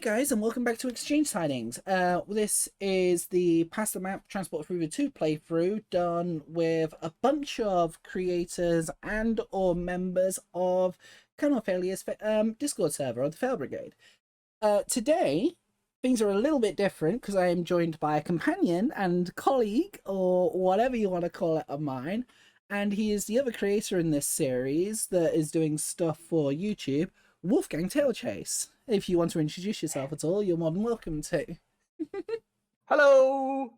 guys, and welcome back to Exchange Sidings. This is the Pass the Map Transport Fever 2 playthrough done with a bunch of creators and or members of Colonel Failures Discord server, or the Fail Brigade. Today, things are a little bit different because I am joined by a companion and colleague, or whatever you want to call it, of mine. And he is the other creator in this series that is doing stuff for YouTube, Wolfgang Tailchase. If you want to introduce yourself at all, you're more than welcome to. Hello!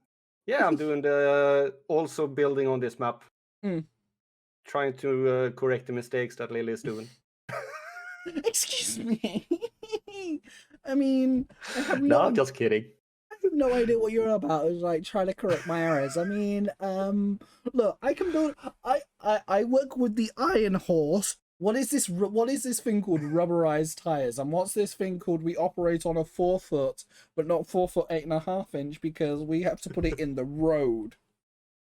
Yeah, I'm doing the also building on this map. Mm. Trying to correct the mistakes that Lily is doing. Excuse me. I mean, I have No, no, I'm just kidding. I have no idea what you're about. Is like trying to correct my errors. I mean, look, I can build. I work with the Iron Horse. What is this? What is this thing called rubberized tires? And what's this thing called? We operate on a 4 foot, but not 4 foot 8.5 inch because we have to put it in the road.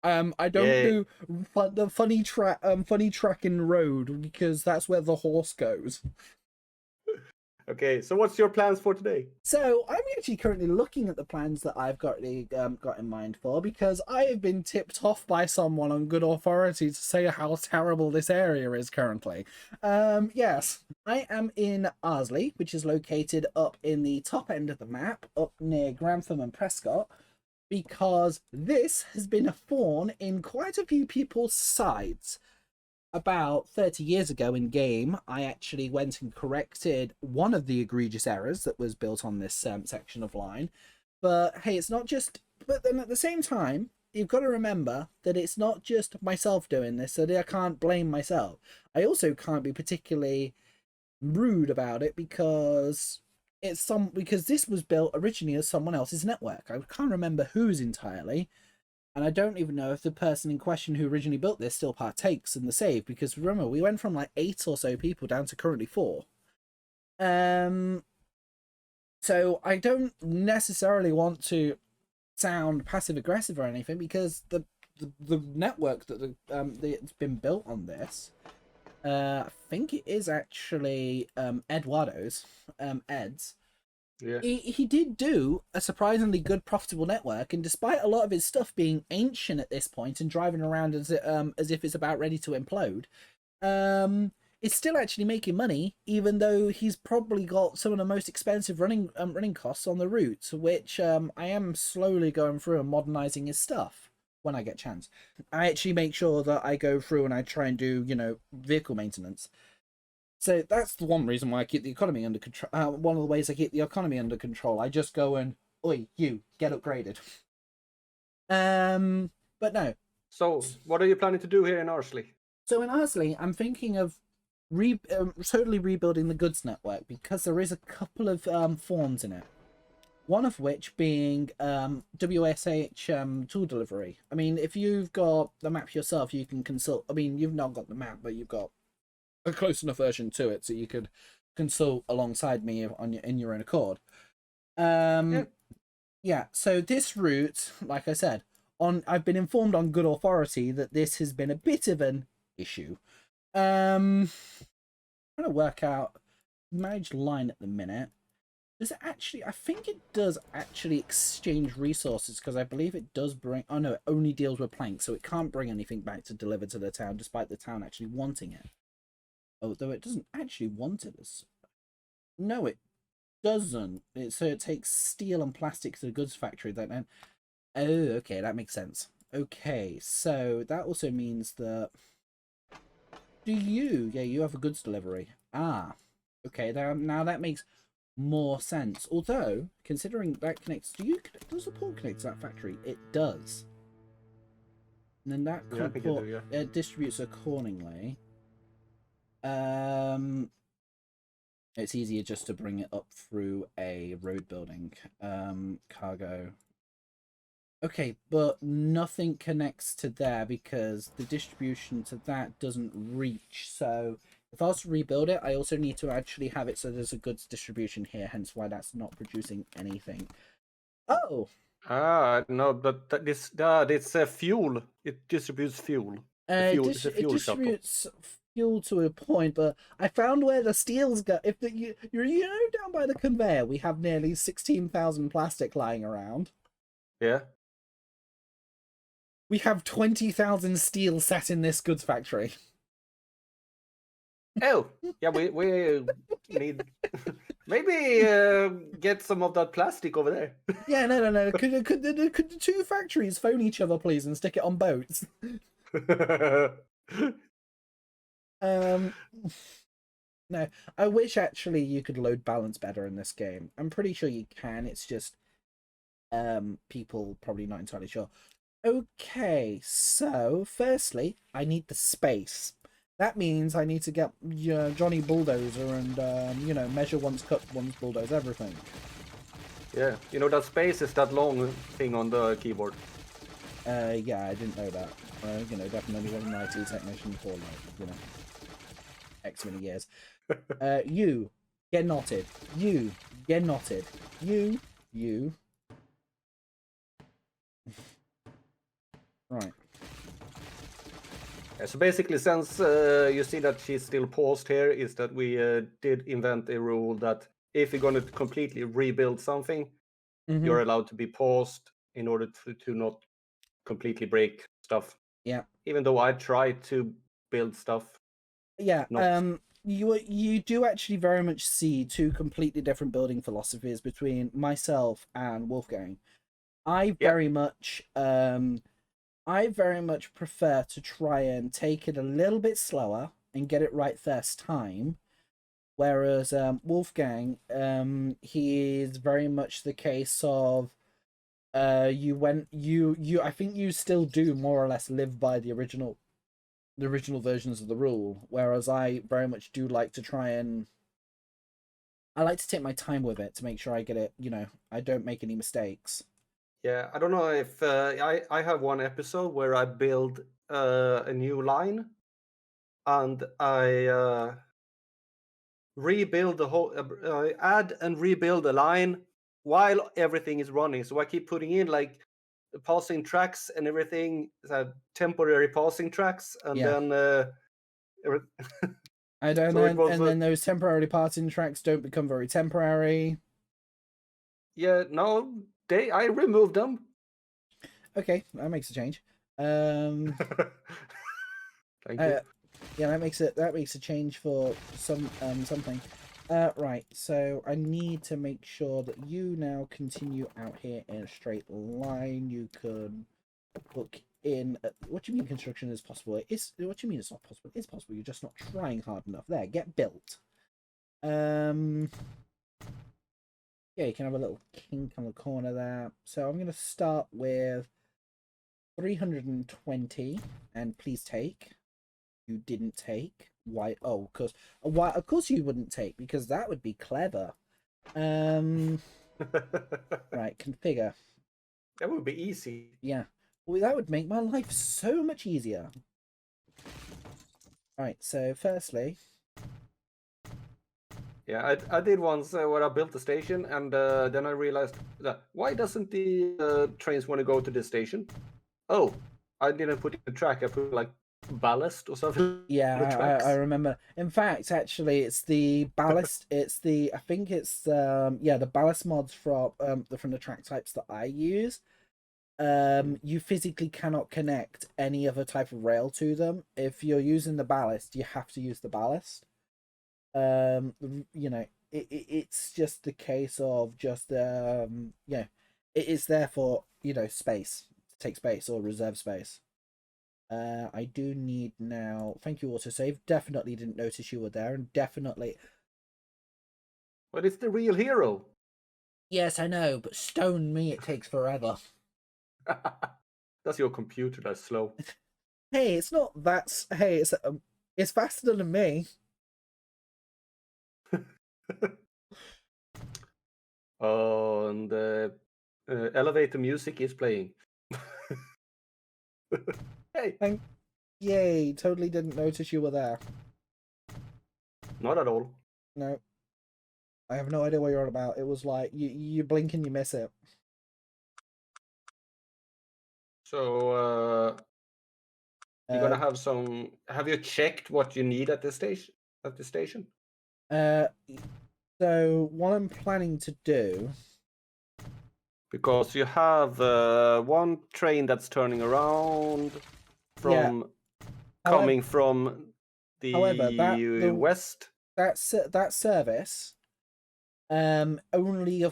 I don't do the funny track in road because that's where the horse goes. Okay, so what's your plans for today? So I'm actually currently looking at the plans that I've got in mind for, because I have been tipped off by someone on good authority to say how terrible this area is currently. Yes, I am in Arsley, which is located up in the top end of the map, up near Grantham and Prescott, because this has been a thorn in quite a few people's sides. About 30 years ago in game, I actually went and corrected one of the egregious errors that was built on this section of line. But hey, it's not just... But then at the same time, you've got to remember that it's not just myself doing this, so I can't blame myself. I also can't be particularly rude about it because because this was built originally as someone else's network. I can't remember whose entirely. And I don't even know if the person in question who originally built this still partakes in the save, because remember, we went from like 8 or so people down to currently 4. So I don't necessarily want to sound passive aggressive or anything, because the network that it's been built on this, I think it is actually Eduardo's, Ed's. Yeah. He did do a surprisingly good profitable network, and despite a lot of his stuff being ancient at this point and driving around as if it's about ready to implode, it's still actually making money, even though he's probably got some of the most expensive running costs on the route, which I am slowly going through and modernizing his stuff when I get a chance. I actually make sure that I go through and I try and do, vehicle maintenance. So that's the one reason why I keep the economy under control. One of the ways I keep the economy under control. I just go and, oi, you, get upgraded. But no. So, what are you planning to do here in Arsley? So in Arsley, I'm thinking of totally rebuilding the goods network, because there is a couple of forms in it. One of which being WSH tool delivery. I mean, if you've got the map yourself, you can consult. I mean, you've not got the map, but you've got a close enough version to it so you could consult alongside me in your own accord. Yeah, so this route, like I said, I've been informed on good authority that this has been a bit of an issue. I'm trying to work out marriage line at the minute. Does it actually... I think it does actually exchange resources, because I believe it does bring... Oh no, it only deals with planks, so it can't bring anything back to deliver to the town, despite the town actually wanting it. Although it doesn't actually want it as... No, it doesn't. So it takes steel and plastic to the goods factory. Then, oh, okay, that makes sense. Okay, so that also means that... Do you? Yeah, you have a goods delivery. Ah, okay. Now that makes more sense. Although, considering that connects... Does the port connect to that factory? It does. And then that port distributes accordingly. It's easier just to bring it up through a road building. Cargo. Okay, but nothing connects to there because the distribution to that doesn't reach. So if I was to rebuild it, I also need to actually have it so there's a goods distribution here, hence why that's not producing anything. Oh! No, but it's fuel. It distributes fuel. It distributes fuel to a point, but I found where the steel's go. If the, you're down by the conveyor, we have nearly 16,000 plastic lying around. Yeah. We have 20,000 steel set in this goods factory. Oh, yeah. We need maybe get some of that plastic over there. Yeah, no. Could the two factories phone each other, please, and stick it on boats? Um, no, I wish actually you could load balance better in this game. I'm pretty sure you can. It's just people probably not entirely sure. Okay, so firstly, I need the space. That means I need to get Johnny Bulldozer and measure once, cut once, bulldoze everything. Yeah, you know that space is that long thing on the keyboard. Yeah, I didn't know that. Definitely was an IT technician for X many years. You get knotted. You get knotted. You. Right. Yeah, so basically, since you see that she's still paused here, is that we did invent a rule that if you're going to completely rebuild something, you're allowed to be paused in order to not completely break stuff. Yeah. Even though I tried to build stuff. Yeah. Not... You do actually very much see two completely different building philosophies between myself and Wolfgang. I very much prefer to try and take it a little bit slower and get it right first time. Whereas Wolfgang, he is very much the case of I think you still do more or less live by the original versions of the rule, whereas I very much do like to try and I like to take my time with it to make sure I get it, I don't make any mistakes. Yeah, I don't know if I have one episode where I build a new line and I rebuild the whole add and rebuild the line while everything is running. So I keep putting in like passing tracks and everything, temporary passing tracks, and Yeah. then I don't so know, it was and then those temporary passing tracks don't become very temporary. yeah, no, I removed them. Okay, that makes a change. Thank you. Yeah, that makes a change for something. Right, so I need to make sure that you now continue out here in a straight line. You could book in. What do you mean construction is possible? What do you mean it's not possible? It's possible. You're just not trying hard enough. There, get built. Yeah, you can have a little kink on the corner there. So I'm gonna start with 320, and please take. You didn't take. Why? Oh, because why? Of course you wouldn't take, because that would be clever. Right, configure. That would be easy. Yeah, well, that would make my life so much easier. Right, so firstly, Yeah, I did once where I built the station, and then I realized that why doesn't the trains want to go to this station? Oh, I didn't put in the track. I put like ballast or something yeah, on the tracks. I remember. In fact, actually, it's the ballast. It's the I think it's the ballast mods from the track types that I use. You physically cannot connect any other type of rail to them. If you're using the ballast, you have to use the ballast. It's just the case of just it's there for space, to take space or reserve space. I do need now. Thank you, autosave. Definitely didn't notice you were there, and definitely. But it's the real hero. Yes, I know, but stone me, it takes forever. That's your computer that's slow. Hey, it's not that. Hey, it's faster than me. Oh, and the elevator music is playing. Hey. Yay! Totally didn't notice you were there. Not at all. No, I have no idea what you're on about. It was like you blink and you miss it. So You're gonna have some. Have you checked what you need at the station? At the station? Uh, so what I'm planning to do, Because you have one train that's turning around yeah. from However, coming from however, the west. that service only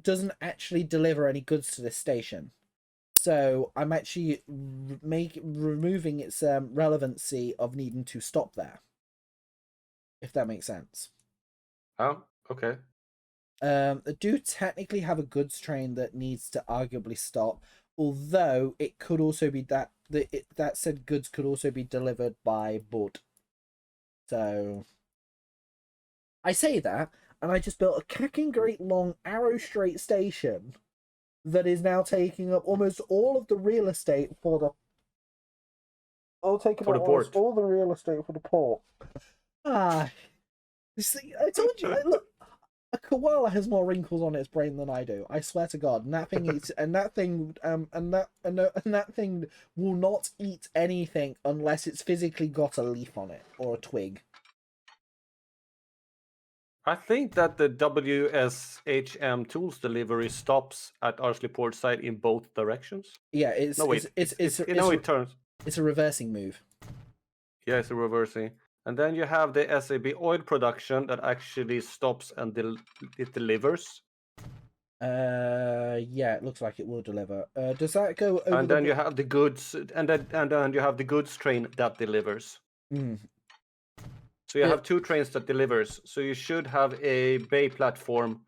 doesn't actually deliver any goods to this station. So I'm actually removing its relevancy of needing to stop there, if that makes sense. Oh, okay. They do technically have a goods train that needs to arguably stop, although it could also be that said goods could also be delivered by boat. So I say that, and I just built a cracking great long arrow straight station that is now taking up almost all of the real estate for the. Oh, taking For up the almost port. all the real estate for the port. Ah, see, I told you. Look, a koala has more wrinkles on its brain than I do. I swear to God. And that thing eats, and that thing, and that thing will not eat anything unless it's physically got a leaf on it or a twig. I think that the WSHM tools delivery stops at Arsley Port side in both directions. Yeah, No, wait. It turns. it's a reversing move. Yeah, it's a reversing. And then you have the SAB oil production that actually stops and it delivers. Yeah, it looks like it will deliver. Does that go over And then you have the goods, and then you have the goods train that delivers. Mm. So you have two trains that delivers. So you should have a bay platform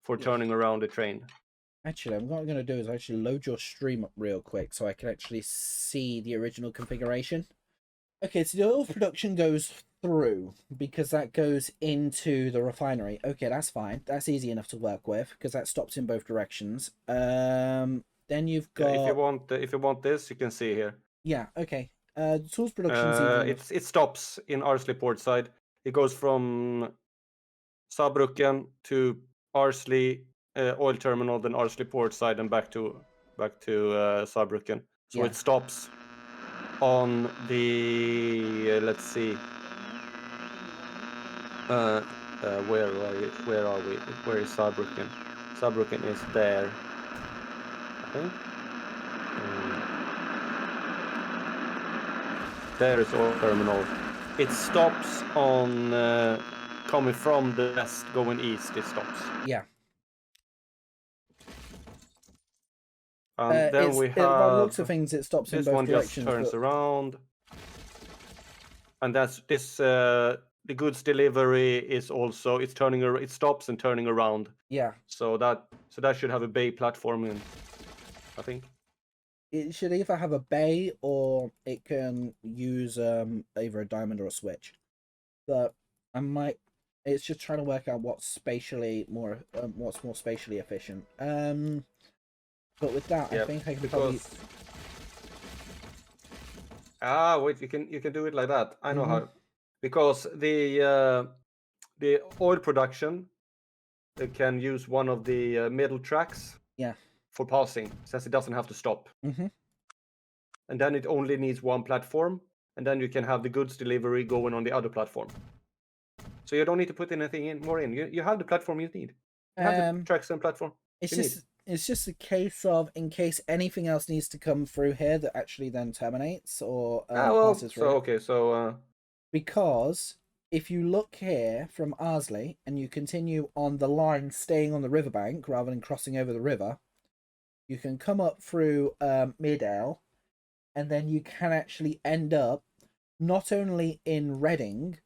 for turning around the train. Actually, what I'm going to do is actually load your stream up real quick so I can actually see the original configuration. Okay, so the oil production goes through because that goes into the refinery. Okay, that's fine. That's easy enough to work with because that stops in both directions. Then you've got if you want this, you can see here. yeah. Okay. The tools production's easy enough. It stops in Arsley port side. It goes from Saarbrücken to Arsley oil terminal, then Arsley port side, and back to Saarbrücken. So it stops on the let's see. Where are we? Where is Saarbrücken? Saarbrücken is there. I think. There is oil terminal. It stops on coming from the west going east. It stops. Yeah. And then we have by the looks of things, it stops in this both one directions. just turns around, and that's this. The goods delivery is also it's turning. It stops and turning around. Yeah. So that should have a bay platform in, I think. It should either have a bay or it can use either a diamond or a switch. But I might. It's just trying to work out what's what's more spatially efficient. But with that, I think I can probably. Wait, you can do it like that. I know how, because the oil production can use one of the middle tracks. Yeah. For passing, since it doesn't have to stop. And then it only needs one platform, and then you can have the goods delivery going on the other platform. So you don't need to put anything more in. You have the platform you need. You have the tracks and platform. It's just a case of in case anything else needs to come through here that actually then terminates or passes through. Because if you look here from Arsley and you continue on the line staying on the riverbank rather than crossing over the river, you can come up through Midale, and then you can actually end up not only in Reading,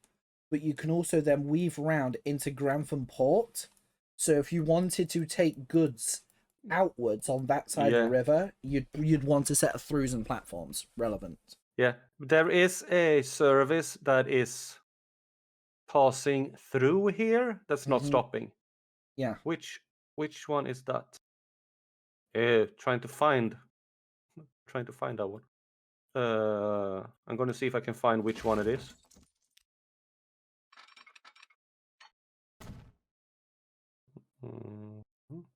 but you can also then weave around into Grantham Port. So if you wanted to take goods outwards on that side of the river, you'd want a set of throughs and platforms relevant. Yeah, there is a service that is passing through here that's not stopping. Yeah. Which one is that? Trying to find that one. I'm going to see if I can find which one it is.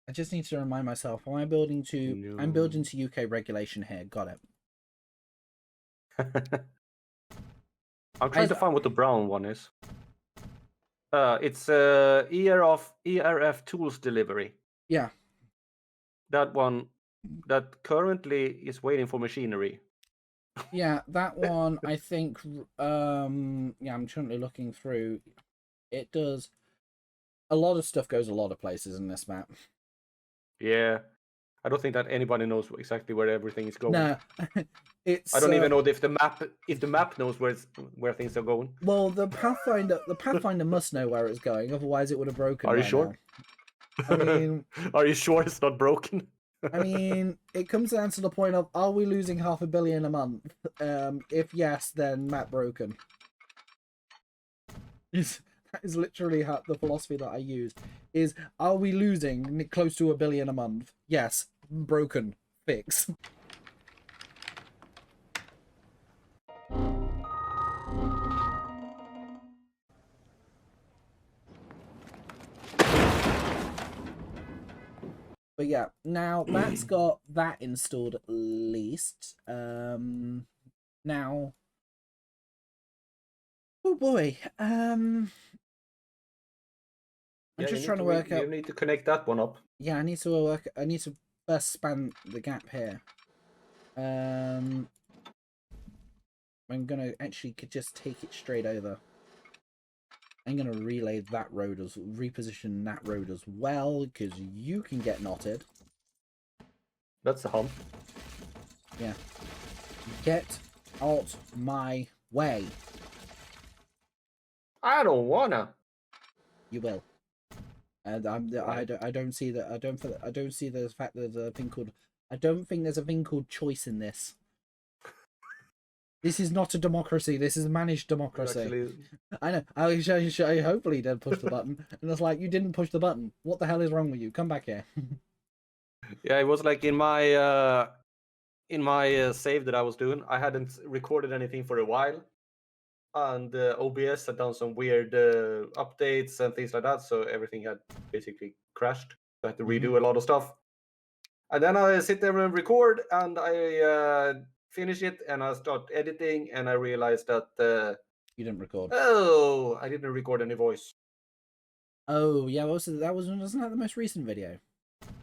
I just need to remind myself, I'm building to UK regulation here. Got it. I'm trying to find what the brown one is. It's ERF Tools Delivery. Yeah. That one that currently is waiting for machinery. Yeah, that one, I think, yeah, I'm currently looking through. It does, a lot of stuff goes a lot of places in this map. Yeah. I don't think that anybody knows exactly where everything is going. No, it's. I don't even know if the map knows where things are going. Well, the Pathfinder must know where it's going, otherwise it would have broken. Are you by sure? now. I mean, are you sure it's not broken? I mean, it comes down to the point of: are we losing 500 million a month? If yes, then map broken. That is literally the philosophy that I use. Is, are we losing close to 1 billion a month? Yes, broken. Fix. But yeah, now that's got that installed at least. Now, oh boy, I'm just trying to work out. You need to connect that one up. Yeah, I need to first span the gap here. I'm gonna actually just take it straight over. I'm gonna reposition that road as well, because you can get knotted. That's a hump. Yeah. Get out my way. I don't wanna. You will. And I don't see that. I don't see the fact that there's a thing called. I don't think there's a thing called choice in this. This is not a democracy. This is a managed democracy. Actually... I know. I hopefully did push the button, and it's like, you didn't push the button. What the hell is wrong with you? Come back here. Yeah, it was like in my save that I was doing. I hadn't recorded anything for a while, and OBS had done some weird updates and things like that, so everything had basically crashed. I had to redo a lot of stuff. And then I sit there and record, and I finish it, and I start editing, and I realized that you didn't record. Oh, I didn't record any voice. Oh yeah, wasn't that the most recent video?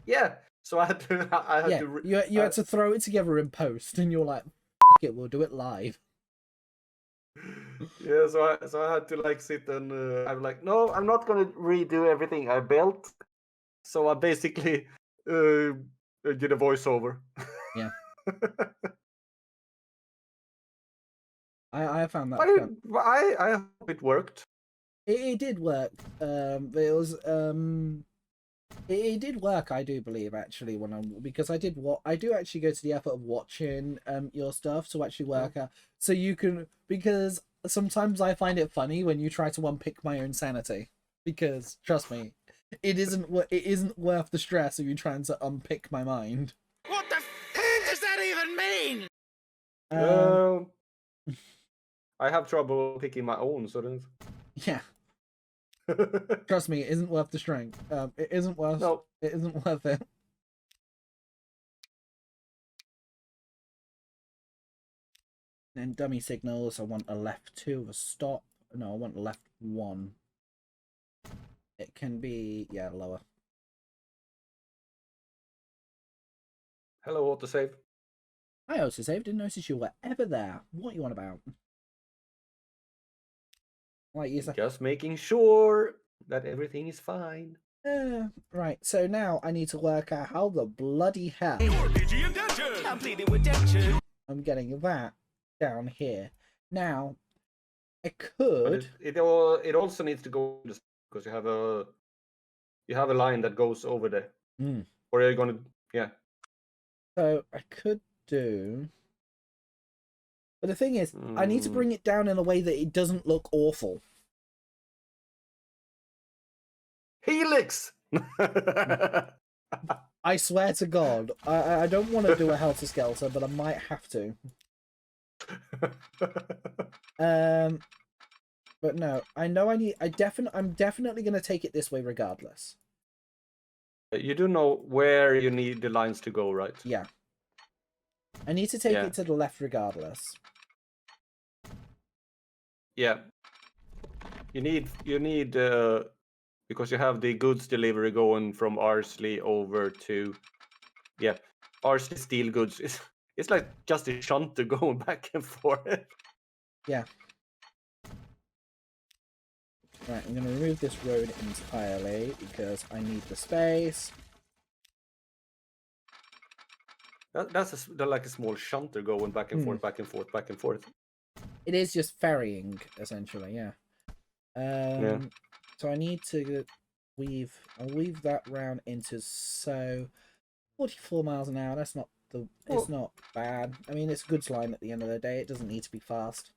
Yeah, so I had to. You had to throw it together in post, and you're like, "Fuck it, we'll do it live." Yeah, so I had to like sit and I'm like, no, I'm not gonna redo everything I built. So I basically did a voiceover. Yeah. I found that. I hope it worked. It did work. It was it did work. I do believe actually because I do actually go to the effort of watching your stuff to actually work out, so you can, because sometimes I find it funny when you try to unpick my own sanity, because trust me, it isn't worth the stress of you trying to unpick my mind. What the f does that even mean? I have trouble picking my own, so then... Yeah. Trust me, it isn't worth the strength. It isn't worth. No. It isn't worth it. Then dummy signals. I want a left 2 of a stop. No, I want a left 1. It can be, yeah, lower. Hello, autosave. Hi, autosave. Didn't notice you were ever there. What you on about? Like, just making sure that everything is fine. Right, so now I need to work out how the bloody hell I'm getting that down here. Now, I could... It also needs to go, because you have a line that goes over there. Or are you going to... Yeah. So, I could do... But the thing is, I need to bring it down in a way that it doesn't look awful. Helix! I swear to God, I don't want to do a Helter Skelter, but I might have to. But no, I know I'm definitely going to take it this way regardless. You do know where you need the lines to go, right? Yeah. I need to take it to the left regardless. Yeah. You need because you have the goods delivery going from Arsley over to Arsley steel goods. It's like just a shunter going back and forth. Yeah. Right, I'm going to remove this road entirely because I need the space. That's like a small shunter going back and forth, back and forth, back and forth. It is just ferrying, essentially, yeah. Yeah. So I need to I'll weave that round into 44 miles an hour. That's not it's not bad. I mean, it's a goods line at the end of the day. It doesn't need to be fast.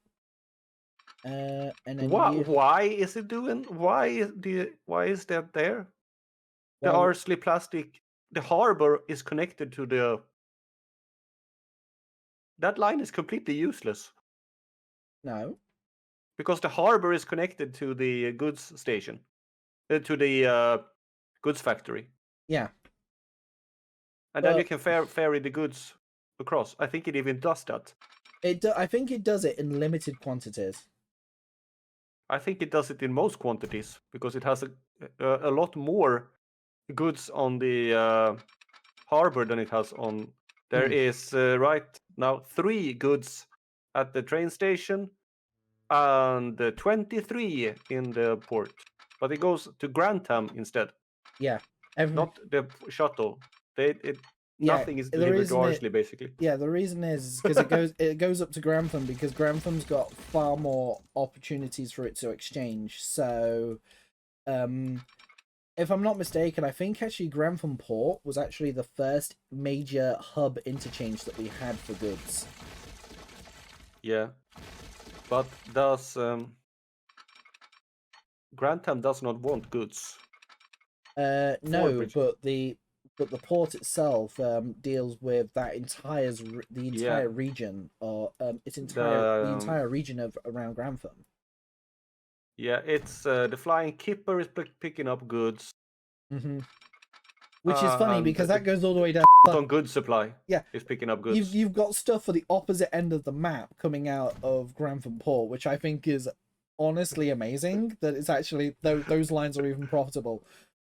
And then Why is it doing? Why is that there? The Arsley plastic, the harbor is connected to the. That line is completely useless. No. Because the harbor is connected to the goods station, to the goods factory. Yeah. And then you can ferry the goods across. I think it even does that. I think it does it in limited quantities. I think it does it in most quantities because it has a lot more goods on the harbor than it has on. There is right now 3 goods at the train station and 23 in the port, but it goes to Grantham instead. Yeah, not the shuttle. Nothing is delivered to Arsley, basically. Yeah, the reason is because it goes up to Grantham because Grantham's got far more opportunities for it to exchange. So, if I'm not mistaken, I think actually Grantham Port was actually the first major hub interchange that we had for goods. Yeah, but does Grantham does not want goods? No, but the port itself deals with that entire region, or the entire region of around Grantham. Yeah, it's the Flying Kipper is picking up goods. Which is funny because that goes all the way down. On goods supply. Yeah, is picking up goods. You've got stuff for the opposite end of the map coming out of Grantham Port, which I think is honestly amazing. That it's actually those lines are even profitable.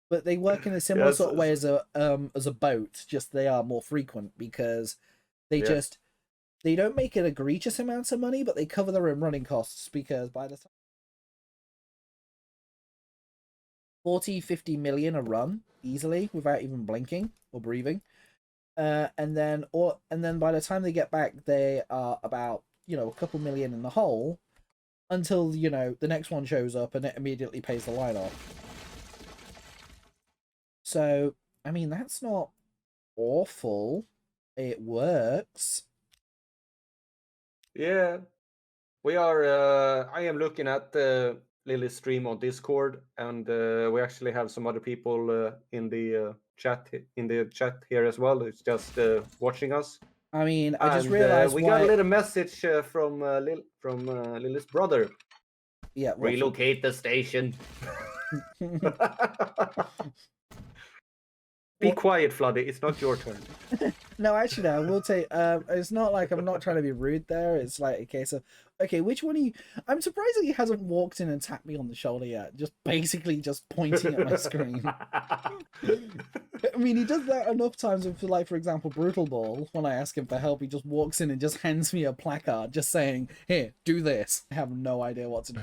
But they work in a similar sort of way as a boat, just they are more frequent because they they don't make an egregious amounts of money, but they cover their own running costs because by the time 40-50 million a run easily without even blinking or breathing. And then by the time they get back, they are about a couple million in the hole until the next one shows up and it immediately pays the line off. So, I mean, that's not awful. It works. Yeah. We are, I am looking at Lily's stream on Discord, and we actually have some other people in the chat here as well. It's just watching us. I mean, I just realized we got a little message from Lily's brother. Yeah. Relocate the station. Be quiet, Floody. It's not your turn. No, actually, I will take. It's not like I'm not trying to be rude there. It's like a case of, okay, which one are you? I'm surprised that he hasn't walked in and tapped me on the shoulder yet. Just basically just pointing at my screen. I mean, he does that enough times with, like, for example, Brutal Ball. When I ask him for help, he just walks in and just hands me a placard, just saying, "Here, do this." I have no idea what to do.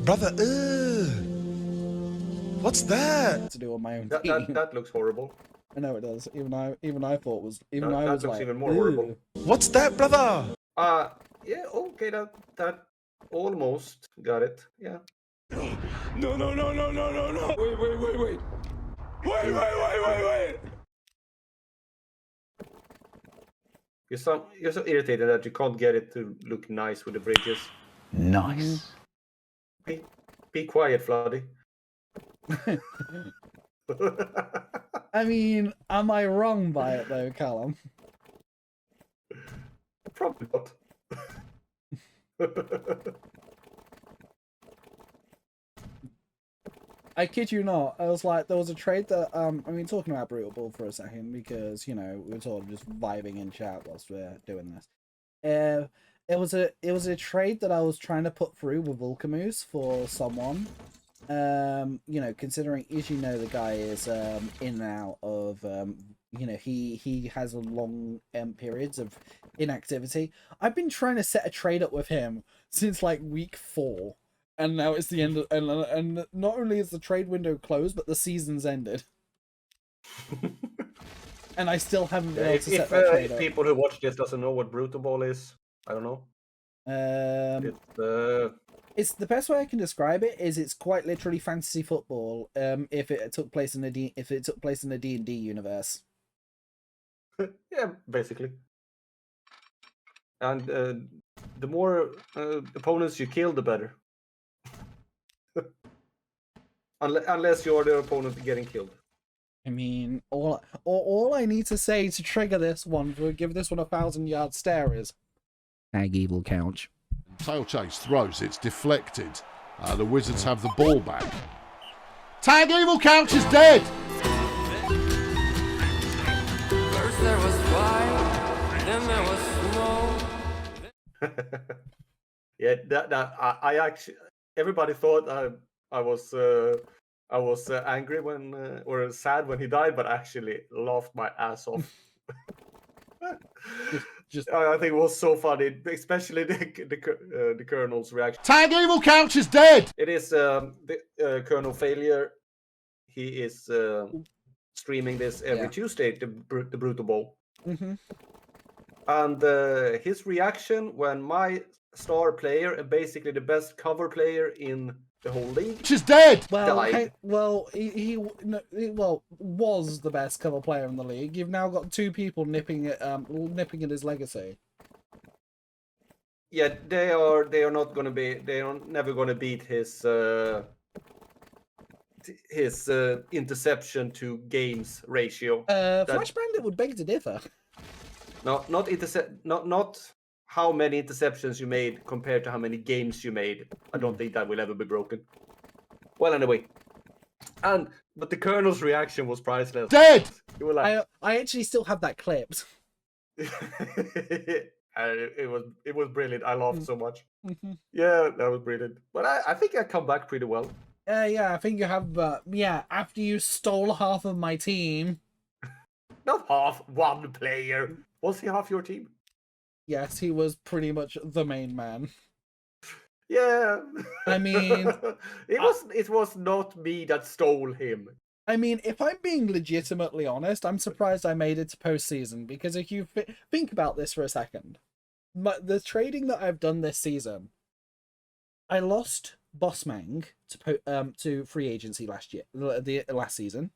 Brother, what's that? To do on my own. That looks horrible. I know it does. Even I thought was. I was looks like, even more horrible. What's that, brother? Yeah. Okay. That almost got it. Yeah. No. Wait. You're so irritated that you can't get it to look nice with the bridges. Nice. Be quiet, Floody. I mean, am I wrong by it though, Callum? Probably not. I kid you not. I was like, there was a trade that I mean, talking about Brutal Ball for a second because we were sort of just vibing in chat whilst we're doing this. It was a trade that I was trying to put through with Vulcamoose for someone. You know, considering, as you know, the guy is in and out of you know, he has a long periods of inactivity. I've been trying to set a trade up with him since like week 4, and now it's the end of, and not only is the trade window closed, but the season's ended. And I still haven't been able to set that trade If up. people who watch this doesn't know what Brutal Ball is, I don't know. It's the best way I can describe it is it's quite literally fantasy football. If it took place in a D&D universe. Yeah, basically. And the more opponents you kill, the better. Unless you're the opponent getting killed. I mean, all I need to say to trigger this one, to give this one a 1,000-yard stare, is tag evil couch. Tail chase throws, it's deflected. The Wizards have the ball back. Tag evil couch is dead! First there was fire, then there was smoke. Yeah, I actually, everybody thought I was angry when or sad when he died, but actually laughed my ass off. I think it was so funny, especially the Colonel's reaction. Tag evil couch is dead! It is the Colonel Failure. He is streaming this every Tuesday, the Brutal Bowl. Mm-hmm. And his reaction when my star player and basically the best cover player in the whole league is dead. Well, he was the best cover player in the league. You've now got 2 people nipping at his legacy. Yeah, they are not going to be. They are never going to beat his interception to games ratio. Flash Bandit would beg to differ. Not how many interceptions you made compared to how many games you made. I don't think that will ever be broken. Well, anyway, but the Colonel's reaction was priceless. Dead. You were like, I actually still have that clipped. It was brilliant. I laughed so much. Mm-hmm. Yeah, that was brilliant. But I think I come back pretty well. Yeah, I think you have. After you stole half of my team. Not half, one player. Was he half your team? Yes, he was pretty much the main man. Yeah. I mean, it was not me that stole him. I mean, if I'm being legitimately honest, I'm surprised I made it to postseason, because if you think about this for a second, the trading that I've done this season, I lost Bossmang to free agency last season,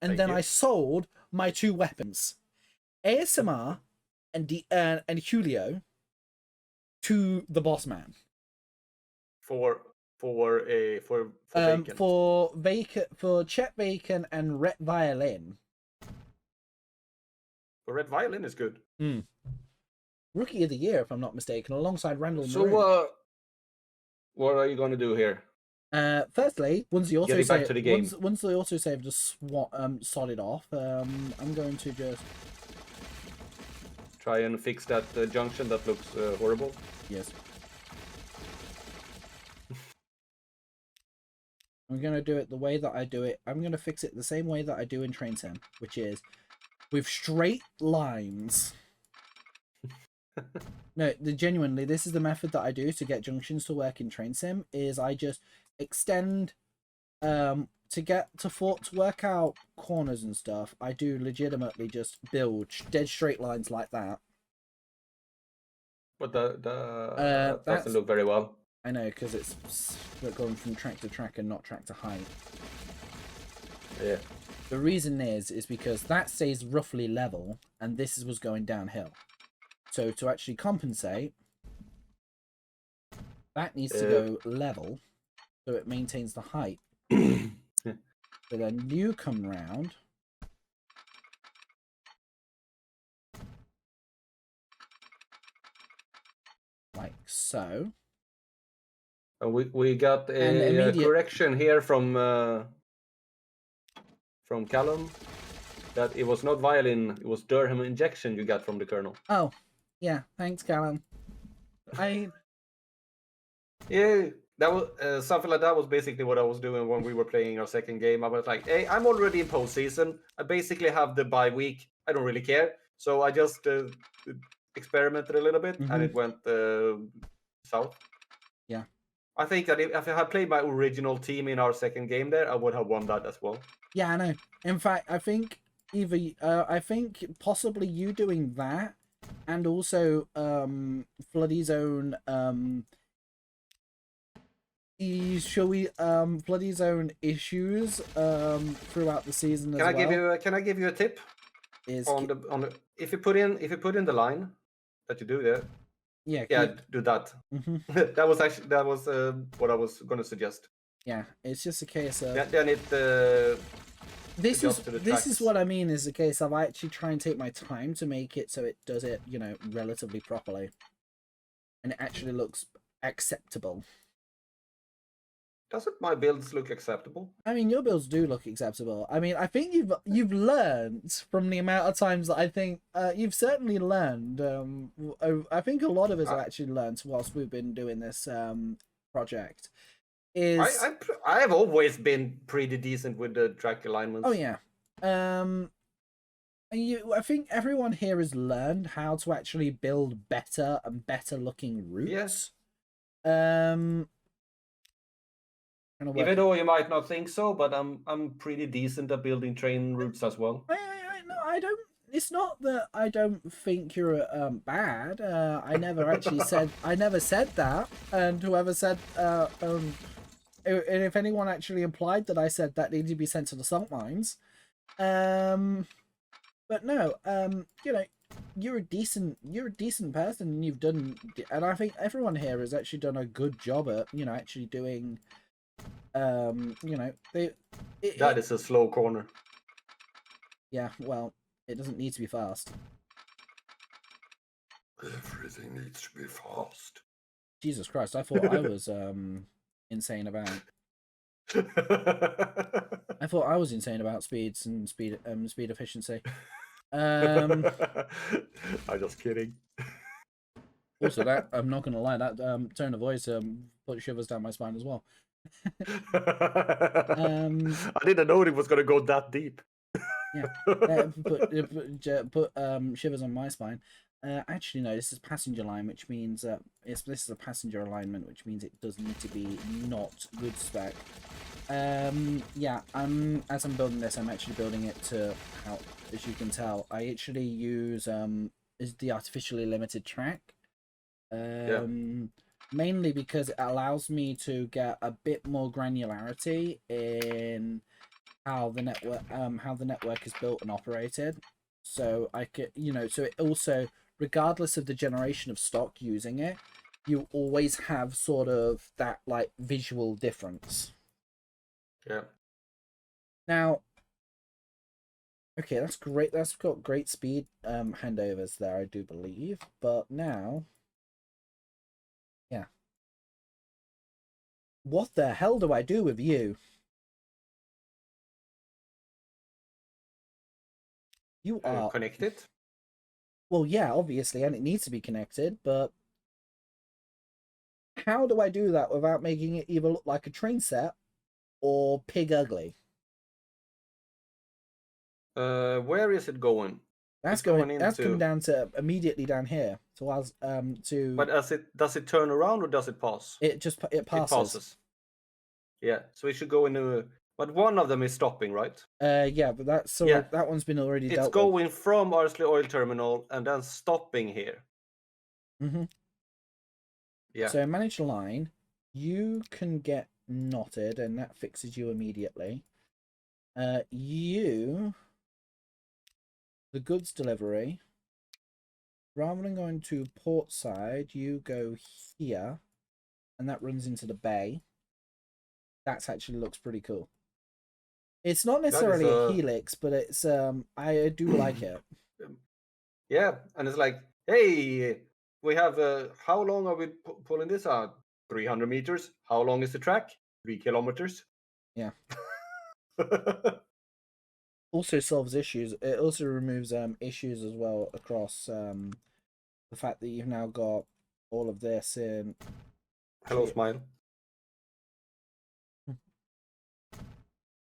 and then I sold my 2 weapons, ASMR and Julio, to the boss man. For Chet Bacon and Ret Violin. For Red Violin is good. Rookie of the year, if I'm not mistaken, alongside Randall Maroon. So what are you going to do here? Firstly, once the autosave just sodded off, I'm going to just try and fix that junction that looks horrible. Yes. I'm going to do it the way that I do it. I'm going to fix it the same way that I do in Train Sim, which is with straight lines. No, genuinely, this is the method that I do to get junctions to work in Train Sim, is I just extend to work out corners and stuff. I do legitimately just build dead straight lines like that. But that doesn't look very well. I know, because it's going from track to track and not track to height. Yeah. The reason is because that stays roughly level, and this was going downhill. So to actually compensate, that needs to go level, so it maintains the height. So then you come round. Like so. We got a correction here from Callum that it was not violin, it was Durham injection you got from the Colonel. Oh, Yeah, thanks, Callum. Yeah, that was something like that was basically what I was doing when we were playing our second game. I was like, hey, I'm already in postseason. I basically have the bye week. I don't really care. So I just experimented a little bit, and it went south. Yeah. I think that if I had played my original team in our second game there, I would have won that as well. Yeah, I know. In fact, I think I think possibly you doing that, and also Floody Zone Floody Zone issues throughout the season Can as I well. give you a tip Is on the if you put in the line that you do there? yeah, Do that. that was what I was going to suggest. Yeah, it's just a case of Then it this adjusts to the is tracks. what I mean is a case of I actually try and take my time to make it so it does it, you know, relatively properly, and it actually looks acceptable. Doesn't my builds look acceptable? I mean, your builds do look acceptable. I mean, I think you've learned from the amount of times that I think you've certainly learned. I think a lot of us have actually learned whilst we've been doing this project. I have always been pretty decent with the track alignments. Oh yeah. I think everyone here has learned how to actually build better and better looking routes. Yes. Even though you might not think so, but I'm pretty decent at building train routes as well. No, I don't. It's not that I don't think you're bad. I never actually said. I never said that. And whoever said, and if anyone actually implied that I said that needed to be sent to the salt mines, but no, you know, you're a decent person, and you've done, and I think everyone here has actually done a good job at, you know, actually doing, you know, that is a slow corner. Yeah, well, it doesn't need to be fast. Everything needs to be fast. Jesus Christ, I thought I was insane about. I thought I was insane about speeds and speed efficiency. I'm just kidding. Also, that I'm not gonna lie, that tone of voice put shivers down my spine as well. I didn't know it was gonna go that deep. Yeah, put shivers on my spine. Actually, no, this is passenger line, which means this is a passenger alignment, which means it does need to be not good spec. Yeah, as I'm building this, I'm actually building it to how, as you can tell, I actually use is the artificially limited track. Mainly because it allows me to get a bit more granularity in how the network is built and operated. So I could, you know, so it also, regardless of the generation of stock using it, you always have sort of that like visual difference. Yeah. Now, okay, that's great. That's got great speed handovers there, I do believe. But now, yeah. What the hell do I do with you? You are connected. Well, yeah, obviously, and it needs to be connected, but how do I do that without making it either look like a train set or pig ugly? Where is it going? That's going that's coming down to immediately down here. So as to But does it turn around or does it pass? It passes. It passes. Yeah, so it should go into. But one of them is stopping, right? Yeah, but that's that one's been already dealt with. It's going from Arsley Oil Terminal and then stopping here. Yeah. So manage line, you can get knotted, and that fixes you immediately. The goods delivery, rather than going to port side, you go here, and that runs into the bay. That actually looks pretty cool. It's not necessarily a helix, but it's I do like it. Yeah, and it's like, hey, we have how long are we pulling this out? 300 meters. How long is the track? 3 kilometers. Yeah. Also solves issues. It also removes issues as well across the fact that you've now got all of this in. Hello, Smile.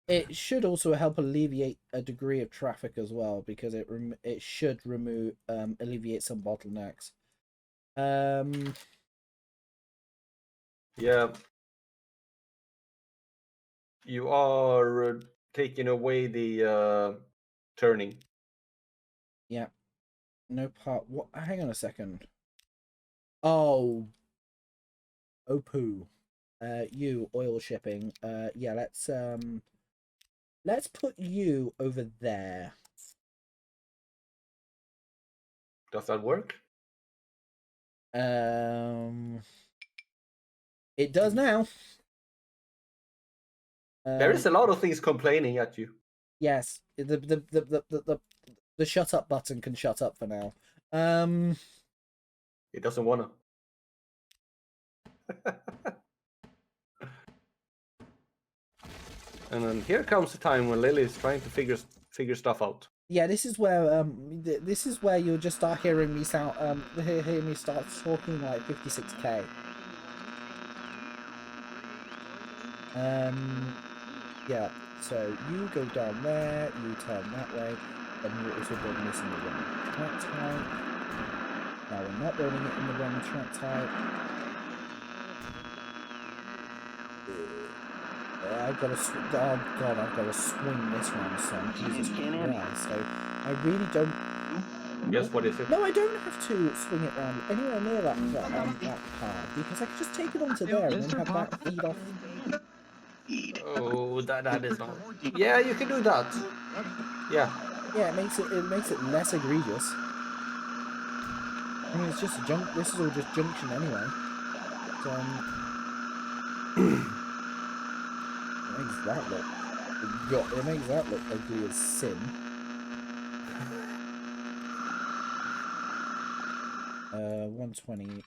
It should also help alleviate a degree of traffic as well, because it should remove alleviate some bottlenecks. Yeah. You are taking away the turning. Yeah. No part. What? Hang on a second. Oh. Oh poo. You oil shipping. Yeah. Let's put you over there. Does that work? It does now. There is a lot of things complaining at you. Yes. The shut up button can shut up for now. It doesn't wanna. And then here comes the time when Lily is trying to figure stuff out. Yeah, this is where you'll just start hearing me hear me start talking like 56k. Yeah. So you go down there, you turn that way, and you're also building this in the wrong track type. Now we're not building it in the wrong track type. I've got to. Oh god, I've got to swing this round, son. Jesus Christ! So I really don't. Yes, what is it? No, I don't have to swing it round anywhere near that card, because I can just take it onto there and then have that feed off. Oh, that is not. Yeah, you can do that. Yeah. Yeah, it makes it less egregious. I mean, it's just a junk. This is all just junction anyway. So, it makes that look. It makes that look ugly as sin. 120.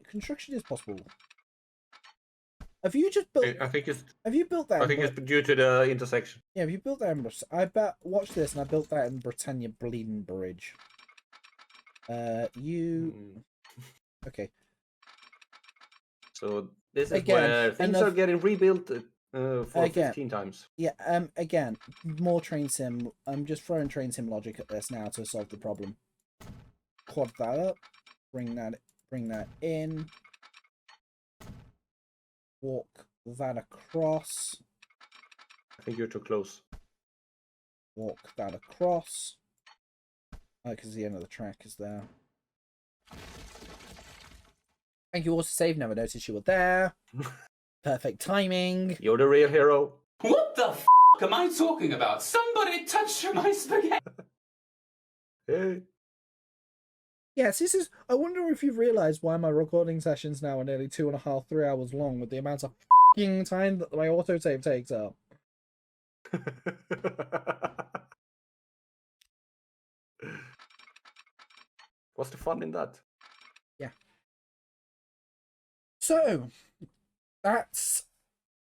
Construction is possible. Have you just built? I think it's. Have you built that? I think it's due to the intersection. Yeah, have you built that in? I bet. Watch this, and I built that in Britannia Bleeding Bridge. Okay. So this is Again, where things are getting rebuilt for 15 times. Yeah. Again, more train sim. I'm just throwing train sim logic at this now to solve the problem. Quad that up. Bring that in. Walk that across. I think you're too close. Walk that across. Because the end of the track is there. Thank you all to save. Never noticed you were there. Perfect timing. You're the real hero. What the f*** am I talking about? Somebody touched my spaghetti! Hey. Yes, this is. I wonder if you've realised why my recording sessions now are nearly 2.5, 3 hours long with the amount of f***ing time that my autosave takes up. What's the fun in that? Yeah. So, that's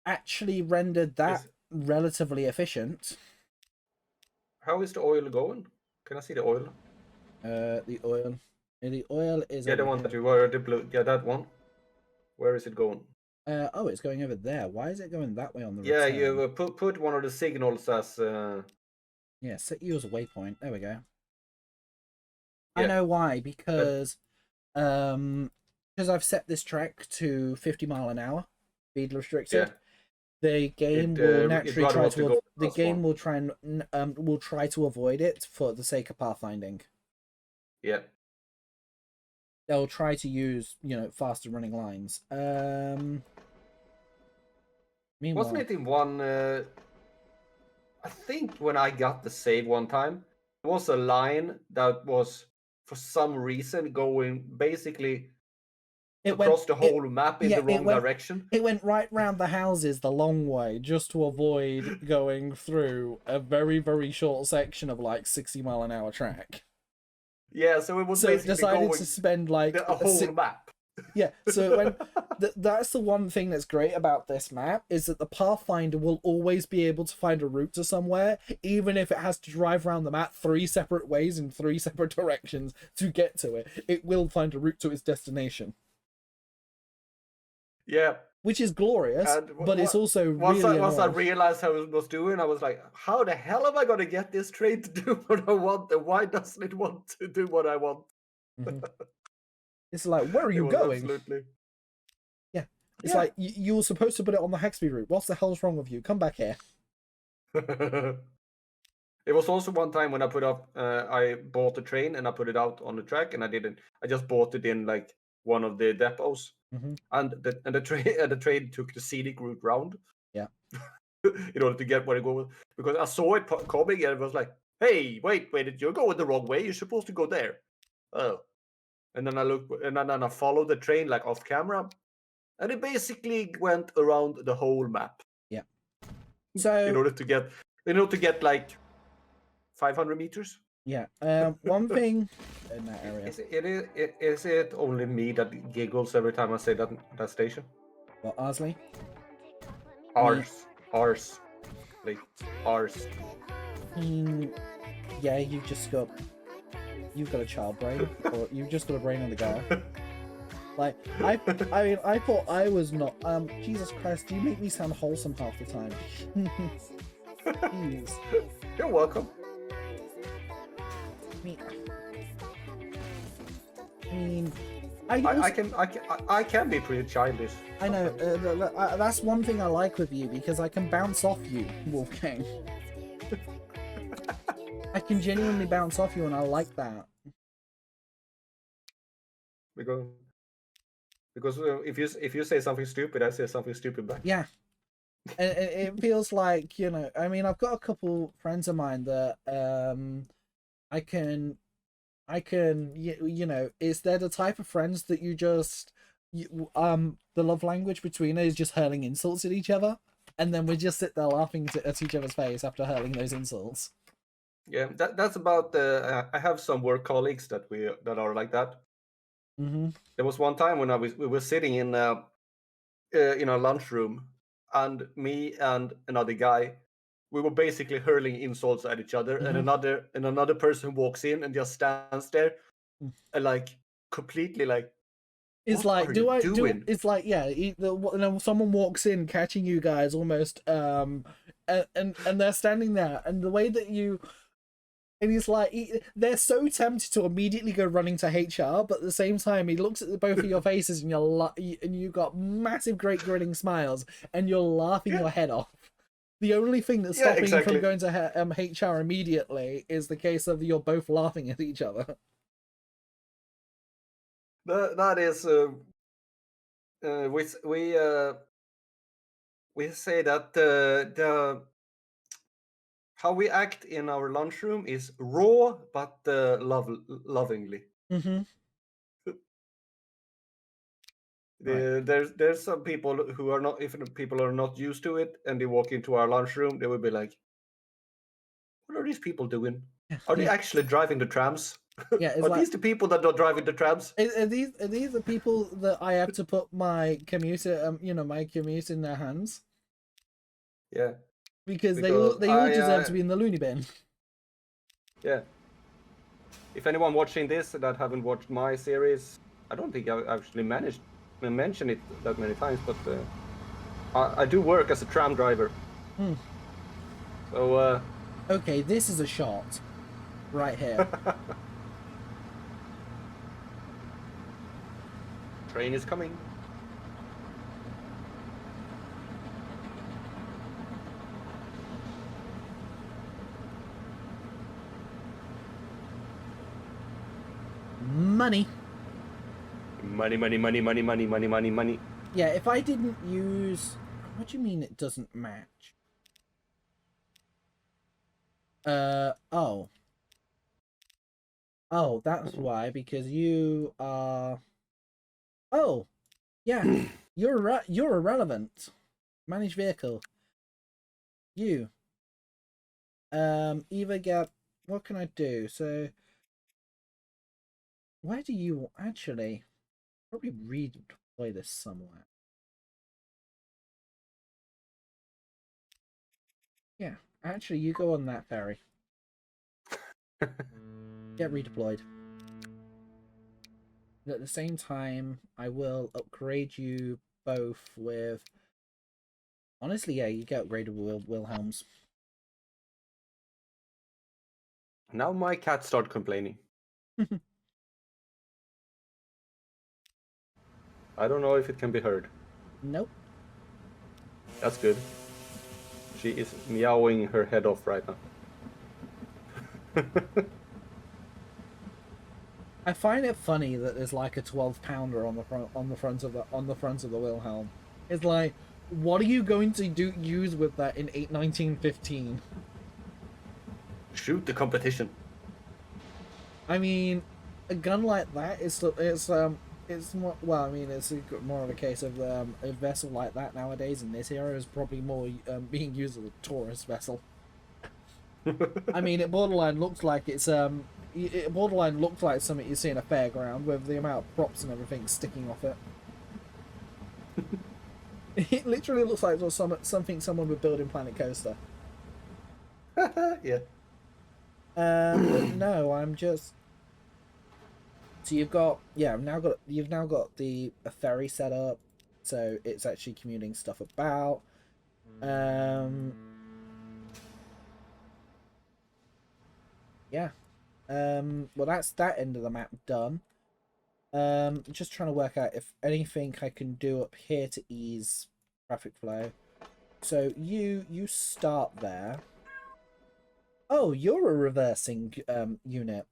actually rendered that relatively efficient. How is the oil going? Can I see the oil? The oil. The oil is. Yeah, the one that you were the blue. Yeah, that one. Where is it going? Oh, it's going over there. Why is it going that way on the Yeah, return? you put one of the signals as. Yeah, set you as a waypoint. There we go. Yeah. I know why, because I've set this track to 50 mile an hour, speed restricted. Yeah. The game will naturally try to. The game will try and will try to avoid it for the sake of pathfinding. Yeah. They'll try to use faster running lines. Meanwhile, Wasn't it in one? I think when I got the save one time, there was a line that was for some reason going basically across the whole map in the wrong direction. It went right round the houses the long way just to avoid going through a very, very short section of like 60 mile an hour track. Yeah, so it was So it basically decided going to spend like a whole map. Yeah, so when that's the one thing that's great about this map is that the Pathfinder will always be able to find a route to somewhere, even if it has to drive around the map 3 separate ways in 3 separate directions to get to it. It will find a route to its destination, Yeah. which is glorious, And but it's also once really once I annoying. realized how it was doing, I was like, how the hell am I going to get this train to do what I want? And why doesn't it want to do what I want? Mhm. It's like, where are It you was going? absolutely. Yeah, it's Yeah. like you were supposed to put it on the Hexby route. What the hell's wrong with you? Come back here. It was also one time when I bought a train and I put it out on the track, and I just bought it in like one of the depots, Mm-hmm. and the train took the scenic route round. Yeah. In order to get where it goes, because I saw it coming and it was like, hey, wait, you're going the wrong way. You're supposed to go there. Oh, and then I looked, and then I followed the train like off camera, and it basically went around the whole map. Yeah. In So order to get like 500 meters. yeah, one thing in that area. Is it only me that giggles every time I say that station? What, Arsley? Ours, like ours. Yeah, you've got a child brain, or you've just got a brain on the go. Like I mean, I thought I was not. Jesus Christ, you make me sound wholesome half the time. Jeez. You're welcome. I mean, I can be pretty childish. I know. That's one thing I like with you, because I can bounce off you, Wolfgang. I can genuinely bounce off you, and I like that. Because if you say something stupid, I say something stupid back. Yeah. And it feels like, I mean, I've got a couple friends of mine that I can is they're the type of friends that the love language between us is just hurling insults at each other, and then we just sit there laughing at each other's face after hurling those insults. Yeah, that's about I have some work colleagues that are like that. Mm-hmm. There was one time when we were sitting in a lunchroom, and me and another guy, we were basically hurling insults at each other, and another person walks in and just stands there, and like completely like. It's what like, are you doing? it's like, yeah, someone walks in catching you guys almost, and they're standing there, and the way that and he's like, they're so tempted to immediately go running to HR, but at the same time, he looks at both of your faces, and you've got massive, great grinning smiles, and you're laughing your head off. The only thing that's stopping you from going to HR immediately is the case of you're both laughing at each other. That is, we say that the how we act in our lunchroom is raw but lovingly. Mm-hmm. There's some people who are not, if people are not used to it and they walk into our lunchroom, they will be like, what are these people doing? Are they actually driving the trams? Yeah, are these the people that are driving the trams? Are these the people that I have to put my commute in their hands? Yeah. Because they all deserve to be in the loony bin. Yeah. If anyone watching this that haven't watched my series, I don't think I actually managed to mention it that many times, but I do work as a tram driver. So okay, this is a shot right here. Train is coming. Money. Money. Yeah, if I didn't use... What do you mean it doesn't match? Oh. Oh, that's why, because you are... Oh, yeah, you're irrelevant. Manage vehicle. You. Either get... What can I do? So... Where do you... Actually... Probably redeploy this somewhere. Yeah, actually, you go on that ferry. Get redeployed. And at the same time, I will upgrade you both with. Honestly, yeah, you get upgraded with Wilhelms. Now my cat start complaining. I don't know if it can be heard. Nope. That's good. She is meowing her head off right now. I find it funny that there's like a 12-pounder on the front of the Wilhelm. It's like, what are you going to use with that in 1915? Shoot the competition. I mean, a gun like that is it's more, well, I mean, it's more of a case of a vessel like that nowadays in this era is probably more being used as a tourist vessel. I mean, it borderline looks like it's it borderline looks like something you see in a fairground with the amount of props and everything sticking off it. It literally looks like something someone would build in Planet Coaster. Yeah. But no, I'm just. So you've got you've now got a ferry set up, so it's actually commuting stuff about. Yeah. Well, that's that end of the map done. Just trying to work out if anything I can do up here to ease traffic flow. So you start there. Oh, you're a reversing unit.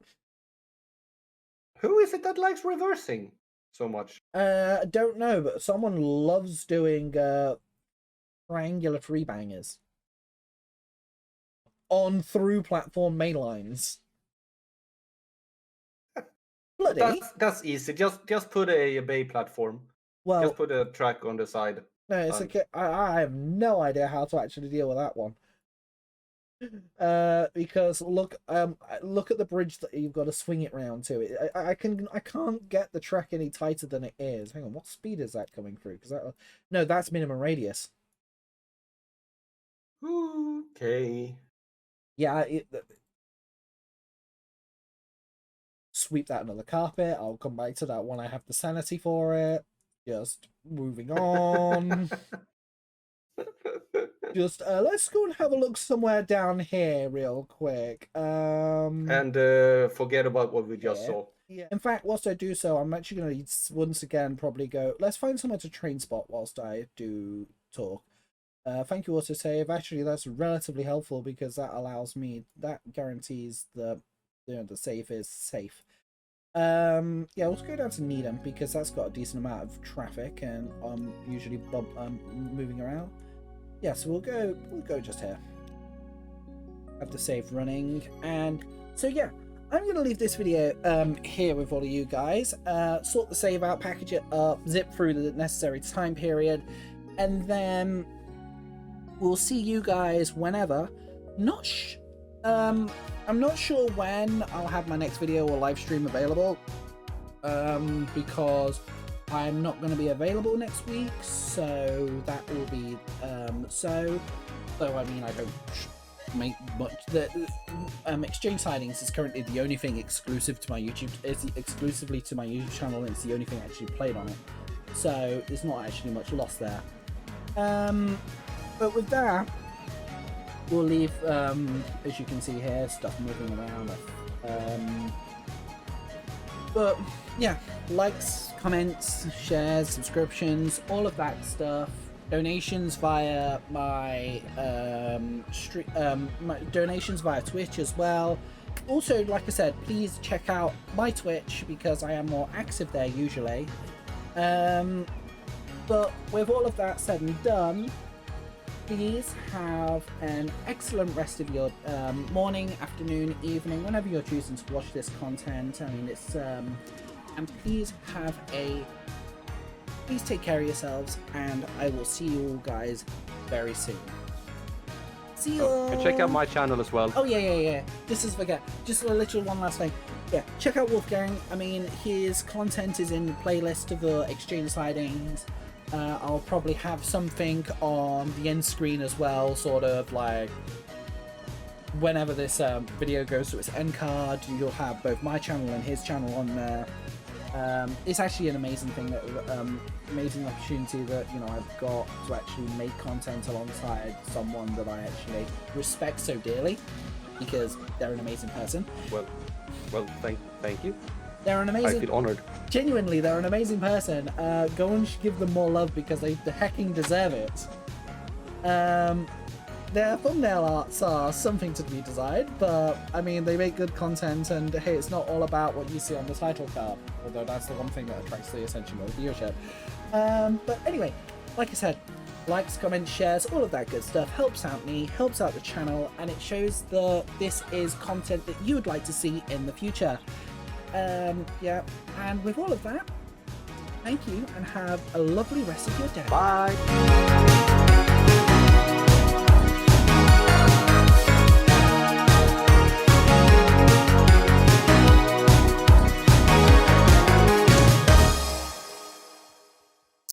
Who is it that likes reversing so much? I don't know, but someone loves doing triangular free bangers on through platform main lines. Bloody. That's easy. Just put a bay platform. Well, just put a track on the side. no, it's okay. I have no idea how to actually deal with that one. Because look at the bridge that you've got to swing it round to. I can't get the track any tighter than it is. Hang on, what speed is that coming through? Because no, that's minimum radius. Okay. Yeah, sweep that under the carpet. I'll come back to that when I have the sanity for it. Just moving on. Just let's go and have a look somewhere down here real quick. And forget about what we just saw. Yeah. In fact, whilst I do so, I'm actually going to once again probably go. Let's find somewhere to train spot whilst I do talk. Thank you, autosave. Actually, that's relatively helpful because that allows me. That guarantees the save is safe. Yeah, let's go down to Needham because that's got a decent amount of traffic and usually moving around. Yeah, so we'll go just here. Have the save running, and so yeah, I'm gonna leave this video here with all of you guys. Sort the save out, package it up, zip through the necessary time period, and then we'll see you guys whenever. I'm not sure when I'll have my next video or live stream available, because I'm not going to be available next week, so that will be so I mean, I don't make much. The Exchange Sidings is currently the only thing exclusive to my YouTube. It's exclusively to my YouTube channel, and it's the only thing actually played on it, so there's not actually much loss there. But with that, we'll leave, as you can see here, stuff moving around. But yeah, likes, comments, shares, subscriptions, all of that stuff. Donations via my donations via Twitch as well. Also, like I said, please check out my Twitch because I am more active there usually. But with all of that said and done, please have an excellent rest of your morning, afternoon, evening, whenever you're choosing to watch this content. I mean, it's and please take care of yourselves, and I will see you all guys very soon. See you. And check out my channel as well. Oh yeah. Just a little one last thing. yeah, check out Wolfgang. I mean, his content is in the playlist of the Exchange Sidings. I'll probably have something on the end screen as well, sort of like whenever this video goes to its end card, you'll have both my channel and his channel on there. It's actually an amazing thing, that amazing opportunity that, you know, I've got to actually make content alongside someone that I actually respect so dearly, because they're an amazing person. Well, thank you. They're an amazing. I feel honored. Genuinely, they're an amazing person. Go and give them more love because they hecking deserve it. Their thumbnail arts are something to be desired, but I mean, they make good content, and hey, it's not all about what you see on the title card, although that's the one thing that attracts the attention of viewership. But anyway, like I said, likes, comments, shares, all of that good stuff helps out me, helps out the channel, and it shows that this is content that you would like to see in the future. Yeah, and with all of that, thank you, and have a lovely rest of your day. Bye.